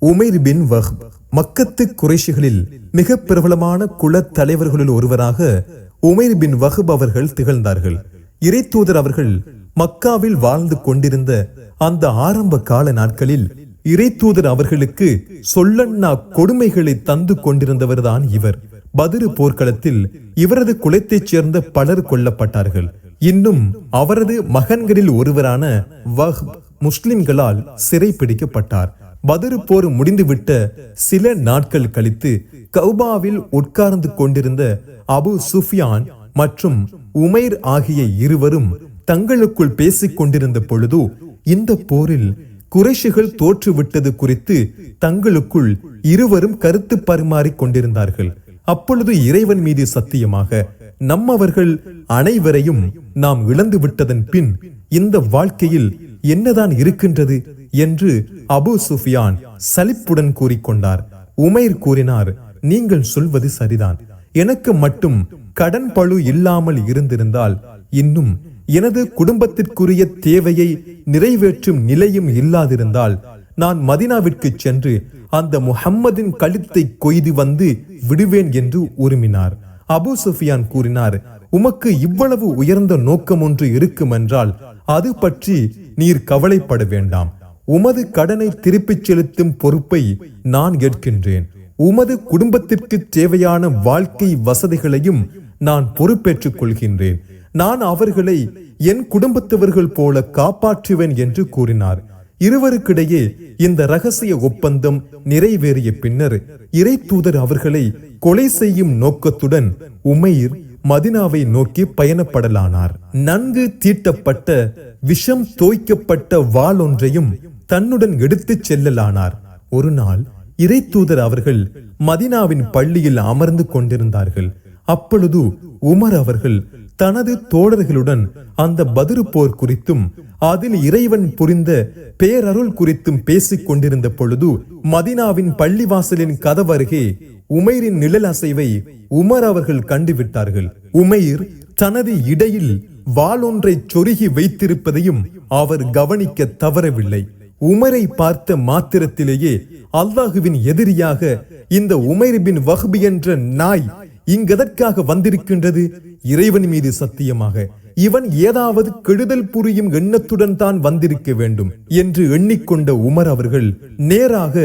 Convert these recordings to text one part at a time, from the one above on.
உமைர் பின் வஹ்ப் மக்கத்து குறைஷிகளில் மிக பிரபலமான குல தலைவர்களில் ஒருவராக உமைர் பின் வஹ்ப் அவர்கள் திகழ்ந்தார்கள். இறை தூதர் அவர்கள் மக்காவில் வாழ்ந்து கொண்டிருந்த அந்த ஆரம்ப கால நாட்களில் இறை தூதர் அவர்களுக்கு சொல்லண்ணா கொடுமைகளை தந்து கொண்டிருந்தவர்தான் இவர். பத்ரு போர்க்களத்தில் இவரது குலத்தைச் சேர்ந்த பலர் கொல்லப்பட்டார்கள். இன்னும் அவரது மகன்களில் ஒருவரான வஹ்ப் முஸ்லிம்களால் சிறை பிடிக்கப்பட்டார். பத்ரு போர் முடிந்துவிட்ட சில நாட்கள் கழித்து கௌபாவில் உட்கார்ந்து கொண்டிருந்த அபு சுஃபியான் மற்றும் உமைர் ஆகிய இருவரும் தங்களுக்குள் பேசிக் கொண்டிருந்த பொழுது இந்த போரில் குறைஷிகள் தோற்றுவிட்டது குறித்து தங்களுக்குள் இருவரும் கருத்து பரிமாறிக் கொண்டிருந்தார்கள். அப்பொழுது இறைவன் மீது சத்தியமாக நம்மவர்கள் அனைவரையும் நாம் இழந்து விட்டதன் பின் இந்த வாழ்க்கையில் என்னதான் இருக்கின்றது என்று அபு சுஃபியான் சலிப்புடன் கூறிக்கொண்டார். உமைர் கூறினார், நீங்கள் சொல்வது சரிதான். எனக்கு மட்டும் கடன் பழு இல்லாமல் இருந்திருந்தால் இன்னும் எனது குடும்பத்திற்குரிய தேவையை நிறைவேற்றும் நிலையும் இல்லாதிருந்தால் நான் மதீனாவிற்கு சென்று அந்த முஹம்மதின் கழுத்தை கொய்து வந்து விடுவேன் என்று உருமினார். அபு சுஃபியான் கூறினார், உமக்கு இவ்வளவு உயர்ந்த நோக்கம் ஒன்று இருக்கும் என்றால் அது பற்றி நீர் கவலைப்பட வேண்டாம். உமது கடனை திருப்பிச் செலுத்தும் பொறுப்பை நான் ஏற்கின்றேன். உமது குடும்பத்திற்கு தேவையான வாழ்க்கை வசதிகளையும் நான் பொறுப்பேற்றுக் கொள்கின்றேன். நான் அவர்களை என் குடும்பத்தவர்கள் போல காப்பாற்றுவேன் என்று கூறினார். இருவருக்கிடையே இந்த ரகசிய ஒப்பந்தம் நிறைவேறிய பின்னர் இறை தூதர் அவர்களை கொலை செய்யும் நோக்கத்துடன் உமைர் மதீனாவை நோக்கி பயணப்படலானார். நன்கு தீட்டப்பட்ட விஷம் தோய்க்கப்பட்ட வாள் ஒன்றையும் தன்னுடன் எடுத்துச் செல்லலானார். ஒரு நாள் இறை தூதர் அவர்கள் மதீனாவின் பள்ளியில் அமர்ந்து கொண்டிருந்தார்கள். அப்பொழுது உமர் அவர்கள் தனது தோழர்களுடன் அந்த பத்ரு போர் குறித்தும் அதில் இறைவன் புரிந்த பேரருள் குறித்தும் பேசிக் கொண்டிருந்த பொழுது மதீனாவின் பள்ளிவாசலின் கதவருகே உமைரின் நிழல் அசைவை உமர் அவர்கள் கண்டுவிட்டார்கள். உமைர் தனது இடையில் வாளொன்றை சொருகி வைத்திருப்பதையும் அவர் கவனிக்க தவறவில்லை. உமரை பார்த்த மாத்திரத்திலேயே அல்லாஹுவின் எதிரியாக இந்த உமைர் பின் வஹ்ப் என்ற நாய் இங்கெதற்காக வந்திருக்கின்றது? இறைவன் மீது சத்தியமாக இவன் ஏதாவது கெடுதல் புரியும் எண்ணத்துடன் தான் வந்திருக்க வேண்டும் என்று எண்ணிக்கொண்ட உமர் அவர்கள் நேராக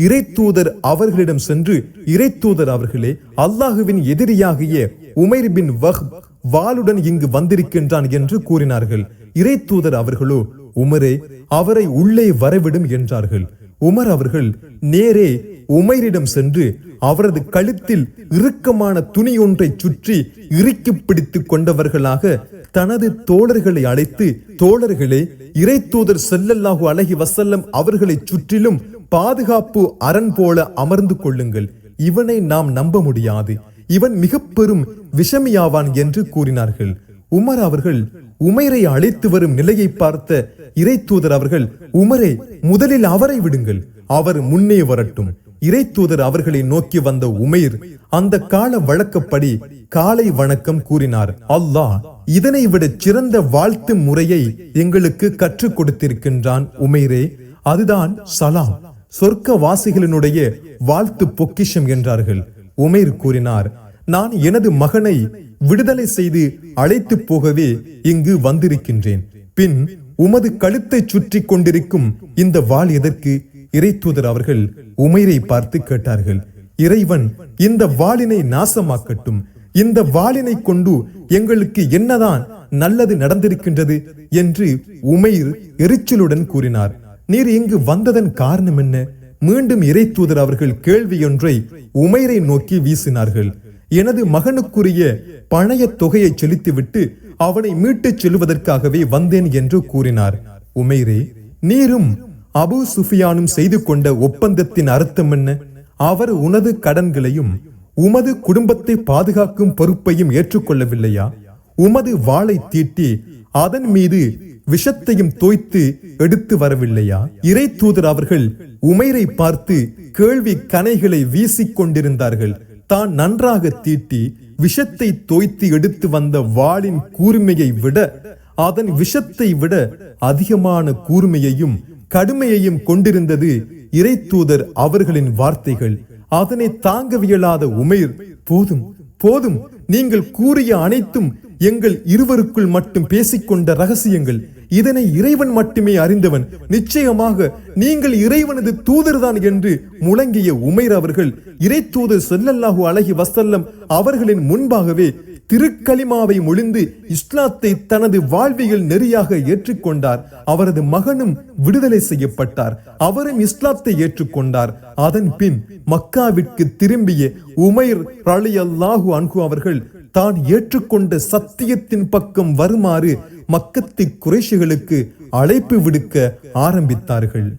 இறை தூதர் அவர்களிடம் சென்று, இறை தூதர் அவர்களே, அல்லாஹுவின் எதிரியாகிய உமைர் பின் வஹ்ப் வாளுடன் இங்கு வந்திருக்கின்றான் என்று கூறினார்கள். இறை தூதர் அவர்களோ, உமரே, அவரை உள்ளே வரவிடும் என்றார்கள். உமர் அவர்கள் நேரே உமைரிடம் சென்று அவரது கழுத்தில் இறுக்கமான துணி ஒன்றை சுற்றி இறுக்கி பிடித்துக் கொண்டவர்களாக தனது தோழர்களை அழைத்து, தோழர்களே, இறை தூதர் ஸல்லல்லாஹு அலைஹி வஸல்லம் அவர்களை சுற்றிலும் பாதுகாப்பு அரண் போல அமர்ந்து கொள்ளுங்கள். இவனை நாம் நம்ப முடியாது. இவன் மிக பெரும் விஷமியாவான் என்று கூறினார்கள். உமர் அவர்கள் உமைரை அழைத்து வரும் நிலையை பார்த்த இறை தூதர் அவர்கள், உமரே, முதலில் அவரை விடுங்கள், அவர் முன்னே வரட்டும். இறை தூதர் அவர்களை நோக்கி வந்த உமைர் அந்த கால வழக்கப்படி காலை வணக்கம் கூறினார். அல்லாஹ் இதனை விட சிறந்த வாழ்த்து முறையை எங்களுக்கு கற்றுக் கொடுத்திருக்கின்றான் உமைரே, அதுதான் சலாம், சொர்க்க வாசிகளினுடைய வாழ்த்து பொக்கிஷம் என்றார்கள். உமைர் கூறினார், நான் எனது மகனை விடுதலை செய்து அழைத்து போகவே இங்கு வந்திருக்கின்றேன். பின் உமது கழுத்தை சுற்றி கொண்டிருக்கும் இந்த வாள் எதற்கு? இறை தூதர் அவர்கள் உமைரை பார்த்து கேட்டார்கள். இறைவன் இந்த வாளினை நாசமாக்கட்டும். இந்த வாளினை கொண்டு எங்களுக்கு என்னதான் நல்லது நடந்திருக்கின்றது என்று உமைர் எரிச்சலுடன் கூறினார். நீர் இங்கு வந்ததன் காரணம் என்ன? மீண்டும் இறை தூதர் அவர்கள் கேள்வியொன்றை உமைரை நோக்கி வீசினார்கள். எனது மகனுக்குரிய பழைய தொகையை செலுத்திவிட்டு அவனை மீட்டுச் செல்வதற்காகவே வந்தேன் என்று கூறினார். உமைரே, நீரும் அபு சுஃபியானும் செய்து கொண்ட ஒப்பந்தத்தின் அர்த்தம் என்ன? அவர் உனது கடன்களையும் உமது குடும்பத்தை பாதுகாக்கும் பொறுப்பையும் ஏற்றுக்கொள்ளவில்லையா? உமது வாளை தீட்டி அதன் மீது விஷத்தையும் தோய்த்து எடுத்து வரவில்லையா? இறை தூதர் அவர்கள் உமைரை பார்த்து கேள்வி கணைகளை வீசிக் கொண்டிருந்தார்கள். தான் நன்றாக தீட்டி விஷத்தை தோய்த்து எடுத்து வந்த வாளின் கூர்மையை விட, அதன் விஷத்தை விட அதிகமான கூர்மையையும் கடுமையையும் கொண்டிருந்தது இறை தூதர் அவர்களின் வார்த்தைகள். அதனை தாங்கவியலாத உமைர், போதும் போதும், நீங்கள் கூறிய அனைத்தும் எங்கள் இருவருக்குள் மட்டும் பேசிக்கொண்ட ரகசியங்கள். இதனை இறைவன் மட்டுமே அறிந்தவன். நிச்சயமாக நீங்கள் இறைவனது தூதர்தான் என்று முழங்கிய உமைர் அவர்கள் இறை தூதர் ஸல்லல்லாஹு அலைஹி வஸல்லம் அவர்களின் முன்பாகவே திருக்கலிமாவை மொழிந்து இஸ்லாத்தை தனது வாழ்வியல் நெறியாக ஏற்றுக்கொண்டார். அவரது மகனும் விடுதலை செய்யப்பட்டார். அவரும் இஸ்லாத்தை ஏற்றுக்கொண்டார். அதன் பின் மக்காவிற்கு திரும்பிய உமைர் ரலியல்லாஹு அன்ஹு அவர்கள் தான் ஏற்றுக்கொண்ட சத்தியத்தின் பக்கம் வருமாறு மக்கத்து குறைஷிகளுக்கு அழைப்பு விடுக்க ஆரம்பித்தார்கள்.